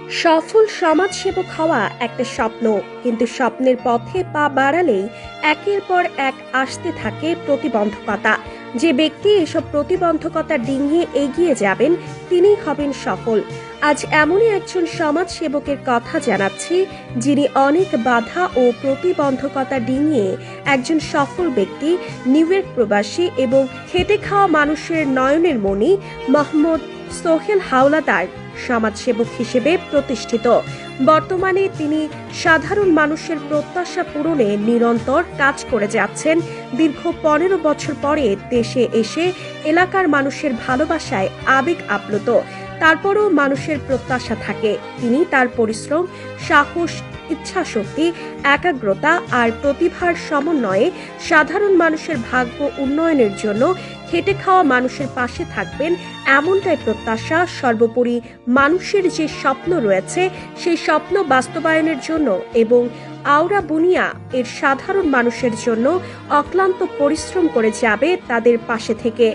সফল সমাজসেবক হওয়া একটা স্বপ্ন, কিন্তু স্বপ্নের পথে পা বাড়ালেই একের পর এক আসতে থাকে প্রতিবন্ধকতা। যে ব্যক্তি এসব প্রতিবন্ধকতা ডিঙিয়ে এগিয়ে যাবেন তিনিই হবেন সফল। আজ এমনই একজন সমাজসেবকের কথা জানাচ্ছি, যিনি অনেক বাধা ও প্রতিবন্ধকতা ডিঙিয়ে একজন সফল ব্যক্তি, নিউ ইয়র্ক প্রবাসী এবং খেটে খাওয়া মানুষের নয়নের মণি মোহাম্মদ সোহেল হাওলাদার সমাজসেবক হিসেবে প্রতিষ্ঠিত। বর্তমানে তিনি সাধারণ মানুষের প্রত্যাশা পূরণে নিরন্তর কাজ করে যাচ্ছেন। দীর্ঘ 15 বছর পরে দেশে এসে এলাকার মানুষের ভালোবাসায় আবেগ আপ্লুত। তারপরও মানুষের প্রত্যাশা থাকে, তিনি তার পরিশ্রম, সাহস, ইচ্ছাশক্তি, একাগ্রতা আর প্রতিভার সমন্বয়ে সাধারণ মানুষের ভাগ্য উন্নয়নের জন্য খেটে খাওয়া মানুষের পাশে থাকবেন, এমনটাই প্রত্যাশা। সর্বোপরি মানুষের যে স্বপ্ন রয়েছে সেই স্বপ্ন বাস্তবায়নের জন্য এবং আওরা বুনিয়া এর সাধারণ মানুষের জন্য অক্লান্ত পরিশ্রম করে যাবে তাদের পাশে থেকে।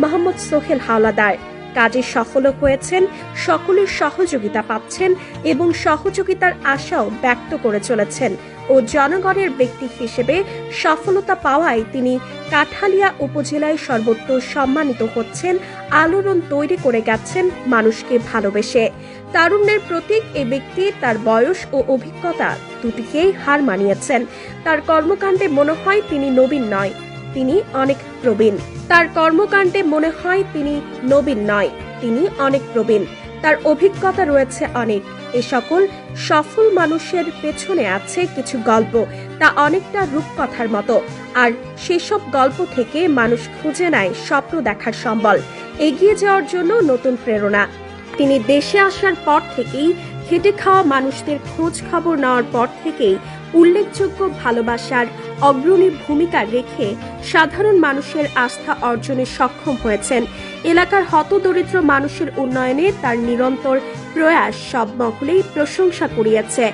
মোহাম্মদ সোহেল হাওলাদার কাজে সফল হয়েছেন, সকলের সহযোগিতা পাচ্ছেন এবং সহযোগিতার আশাও ব্যক্ত করে চলেছেন ও জনগণের ব্যক্তি হিসেবে সফলতা পাওয়ায় তিনি কাঠালিয়া উপজেলায় সর্বত্র সম্মানিত হচ্ছেন। আলোড়ন তৈরি করে গেছেন মানুষকে ভালোবেসে। তারুণ্যের প্রতীক এ ব্যক্তি তার বয়স ও অভিজ্ঞতা দুটিকেই হার মানিয়েছেন। তার কর্মকাণ্ডে মনে হয় তিনি নবীন নয়, তিনি অনেক প্রবীণ। তার কর্মকাণ্ডে মনে হয় তিনি নবীন নয়, তিনি অনেক প্রবীণ। তার অভিজ্ঞতা রয়েছে অনেক। এ সকল সফল মানুষের পেছনে আছে কিছু গল্প, তা অনেকটা রূপকথার মতো। আর সেসব গল্প থেকে মানুষ খুঁজে নেয় স্বপ্ন দেখার সম্বল, এগিয়ে যাওয়ার জন্য নতুন প্রেরণা। তিনি দেশে আসার পর থেকেই খেটে খাওয়া মানুষদের খোঁজ খবর নেওয়ার পর থেকেই উল্লেখযোগ্য ভালোবাসার অগ্রণী ভূমিকা রেখে সাধারণ মানুষের আস্থা অর্জনে সক্ষম হয়েছেন। এলাকার হতদরিদ্র মানুষের উন্নয়নে তার নিরন্তর প্রয়াস সব মহলেই প্রশংসা কুড়িয়েছে।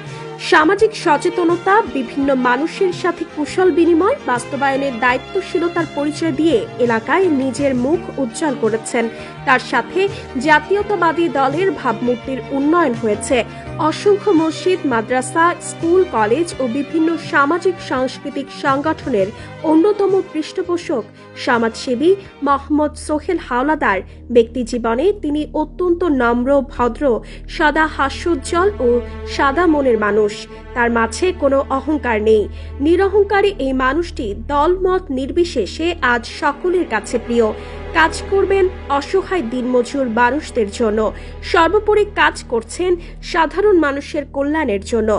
সামাজিক সচেতনতা, বিভিন্ন মানুষের সাথে কুশল বিনিময় বাস্তবায়নের দায়িত্বশীলতার পরিচয় দিয়ে এলাকায় নিজের মুখ উজ্জ্বল করেছেন। তার সাথে জাতীয়তাবাদী দলের ভাবমূর্তির উন্নয়ন হয়েছে। অসংখ্য মসজিদ, মাদ্রাসা, স্কুল, কলেজ ও বিভিন্ন সামাজিক সাংস্কৃতিক সংগঠনের অন্যতম পৃষ্ঠপোষক সমাজসেবী মোহাম্মদ সোহেল হাওলাদার ব্যক্তি জীবনে তিনি অত্যন্ত নম্র, ভদ্র, সদা হাস্যোজ্জ্বল ও সাদা মনের মানুষ। তার মাঝে কোনো অহংকার নেই। নিরহংকারী এই মানুষটি দলমত নির্বিশেষে আজ সকলের কাছে প্রিয়। কাজ করবেন অসহায় দিনমজুর মানুষদের জন্য, সর্বোপরি কাজ করছেন সাধারণ মানুষের কল্যাণের জন্য।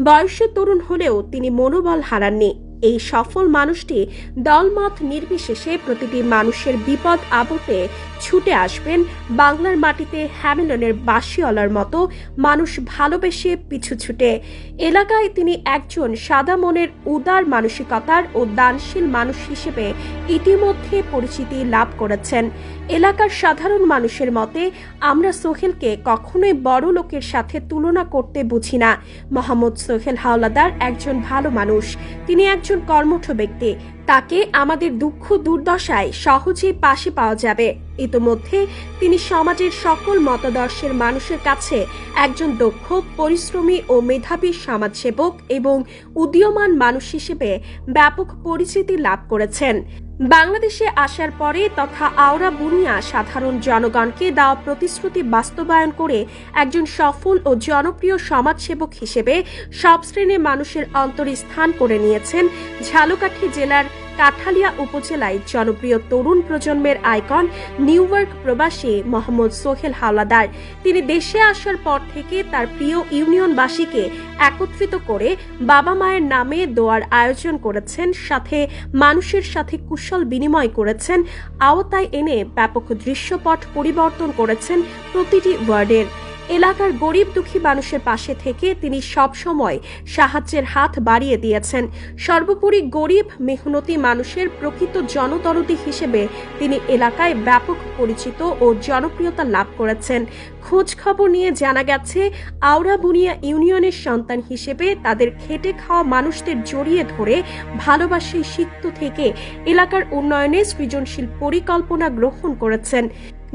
বয়সে তরুণ হলেও তিনি মনোবল হারাননি। এই সফল মানুষটি দলমত নির্বিশেষে প্রতিটি মানুষের বিপদ আপদে ছুটে আসবেন। বাংলার মাটিতে হ্যামিলনের বাঁশিওয়ালার মতো মানুষ ভালোবেসে পিছু ছুটে। এলাকায় তিনি একজন সাদা মনের, উদার মানসিকতার ও দানশীল মানুষ হিসেবে ইতিমধ্যে পরিচিতি লাভ করেছেন। এলাকার সাধারণ মানুষের মতে আমরা সোহেলকে কখনোই বড় লোকের সাথে তুলনা করতে বুঝি না। মোহাম্মদ সোহেল হাওলাদার একজন ভালো মানুষ, তিনি একজন কর্মঠ ব্যক্তি। তাকে আমাদের দুঃখ দুর্দশায় সহজেই পাশে পাওয়া যাবে। ইতোমধ্যে তিনি সমাজের সকল মতাদর্শের মানুষের কাছে একজন দক্ষ, পরিশ্রমী ও মেধাবী সমাজসেবক এবং উদীয়মান মানুষ হিসেবে ব্যাপক পরিচিতি লাভ করেছেন। বাংলাদেশে আসার পরে তথা আওরা বুনিয়া সাধারণ জনগণকে দেওয়া প্রতিশ্রুতি বাস্তবায়ন করে একজন সফল ও জনপ্রিয় সমাজসেবক হিসেবে সব শ্রেণীর মানুষের অন্তরে স্থান করে নিয়েছেন। ঝালকাঠি জেলার কাঠালিয়া উপজেলায় জনপ্রিয় তরুণ প্রজন্মের আইকন, নিউ ইয়র্ক প্রবাসী মোহাম্মদ সোহেল হাওলাদার। তিনি দেশে আসার পর থেকে তার প্রিয় ইউনিয়নবাসীকে একত্রিত করে বাবা মায়ের নামে দোয়ার আয়োজন করেছেন, সাথে মানুষের সাথে কুশল বিনিময় করেছেন, আওতায় এনে ব্যাপক দৃশ্যপট পরিবর্তন করেছেন প্রতিটি ওয়ার্ডের। এলাকার গরিব দুঃখী মানুষের পাশে থেকে তিনি সব সময় সাহায্যের হাত বাড়িয়ে দিয়েছেন। সর্বোপরি গরিব মেহনতি মানুষের প্রকৃত জনদরদী হিসেবে তিনি এলাকায় ব্যাপক পরিচিত ও জনপ্রিয়তা লাভ করেছেন। খোঁজ খবর নিয়ে জানা গেছে, আওরা বুনিয়া ইউনিয়নের সন্তান হিসেবে তাদের খেটে খাওয়া মানুষদের জড়িয়ে ধরে ভালোবাসায় সিক্ত থেকে এলাকার উন্নয়নে সৃজনশীল পরিকল্পনা গ্রহণ করেছেন।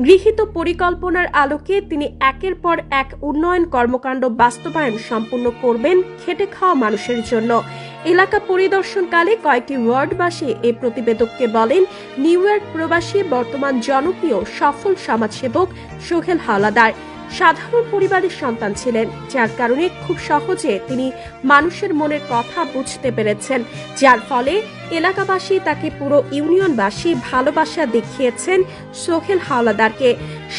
গৃহীত পরিকল্পনার আলোকে তিনি একের পর এক উন্নয়ন কর্মকাণ্ড বাস্তবায়ন সম্পূর্ণ করবেন খেটে খাওয়া মানুষের জন্য। এলাকা পরিদর্শনকালে কয়েকটি ওয়ার্ডবাসী এই প্রতিবেদককে বলেন, নিউ ইয়র্ক প্রবাসী বর্তমান জনপ্রিয় সফল সমাজসেবক সোহেল হাওলাদার সাধারণ পরিবারের সন্তান ছিলেন, যার কারণে খুব সহজে তিনি মানুষের মনের কথা বুঝতে পেরেছেন, যার ফলে এলাকাবাসী তাকে পুরো ইউনিয়নবাসী ভালোবাসা দেখিয়েছেন। সোহেল হাওলাদারকে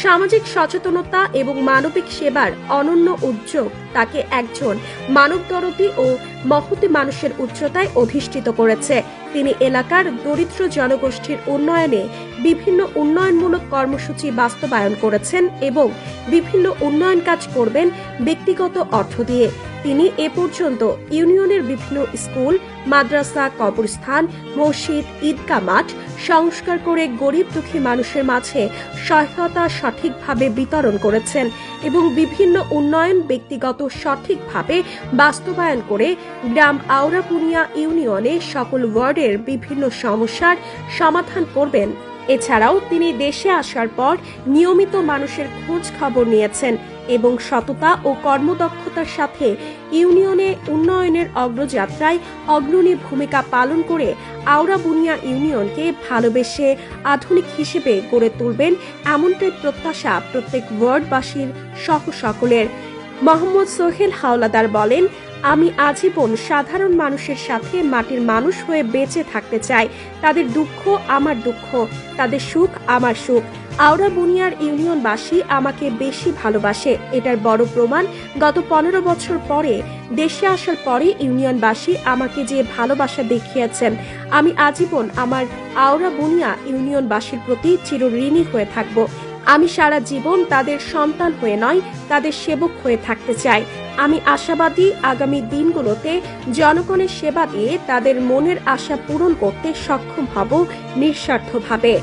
সামাজিক সচেতনতা এবং মানবিক সেবার অনন্য উদ্যোগ তাকে একজন মানবদরদী ও মহতী মানুষের উচ্চতায় অধিষ্ঠিত করেছে। তিনি এলাকার দরিদ্র জনগোষ্ঠীর উন্নয়নে বিভিন্ন উন্নয়নমূলক কর্মসূচি বাস্তবায়ন করেছেন এবং বিভিন্ন উন্নয়ন কাজ করবেন ব্যক্তিগত অর্থ দিয়ে। তিনি এ পর্যন্ত ইউনিয়নের বিভিন্ন স্কুল, মাদ্রাসা, কবরস্থান, মসজিদ, ঈদগাহ মাঠ সংস্কার করে গরিব দুঃখী মানুষের মাঝে সহায়তা সঠিকভাবে বিতরণ করেছেন এবং বিভিন্ন উন্নয়ন ব্যক্তিগত সঠিকভাবে বাস্তবায়ন করে গ্রাম আওরাপুনিয়া ইউনিয়নে সকল ওয়ার্ডের বিভিন্ন সমস্যার সমাধান করবেন। এছাড়াও তিনি দেশে আসার পর নিয়মিত মানুষের খোঁজ খবর নিয়েছেন এবং সততা ও কর্মদক্ষতার সাথে ইউনিয়নে উন্নয়নের অগ্রযাত্রায় অগ্রণী ভূমিকা পালন করে আওরাবুনিয়া ইউনিয়নকে ভালোবেসে আধুনিক হিসেবে গড়ে তুলবেন, এমনটাই প্রত্যাশা প্রত্যেক ওয়ার্ডবাসীর সহ সকলের। মোহাম্মদ সোহেল হাওলাদার বলেন, আমি আজীবন সাধারণ মানুষের সাথে মাটির মানুষ হয়ে বেঁচে থাকতে চাই। তাদের দুঃখ আমার দুঃখ, তাদের সুখ আমার সুখ। আওরাবুনিয়ার ইউনিয়নবাসী আমাকে বেশি ভালোবাসে, এটার বড় প্রমাণ গত 15 বছর পরে দেশে আসার পরে ইউনিয়নবাসী আমাকে যে ভালোবাসা দেখিয়েছেন, আমি আজীবন আমার আওরাবুনিয়া ইউনিয়নবাসীর প্রতি চিরঋণী হয়ে থাকব। আমি সারা জীবন তাদের সন্তান হয়ে নয়, তাদের সেবক হয়ে থাকতে চাই। আমি আশাবাদী আগামী দিনগুলোতে জনগণের সেবা দিয়ে তাদের মনের আশা পূরণ করতে সক্ষম হব নিঃস্বার্থভাবে।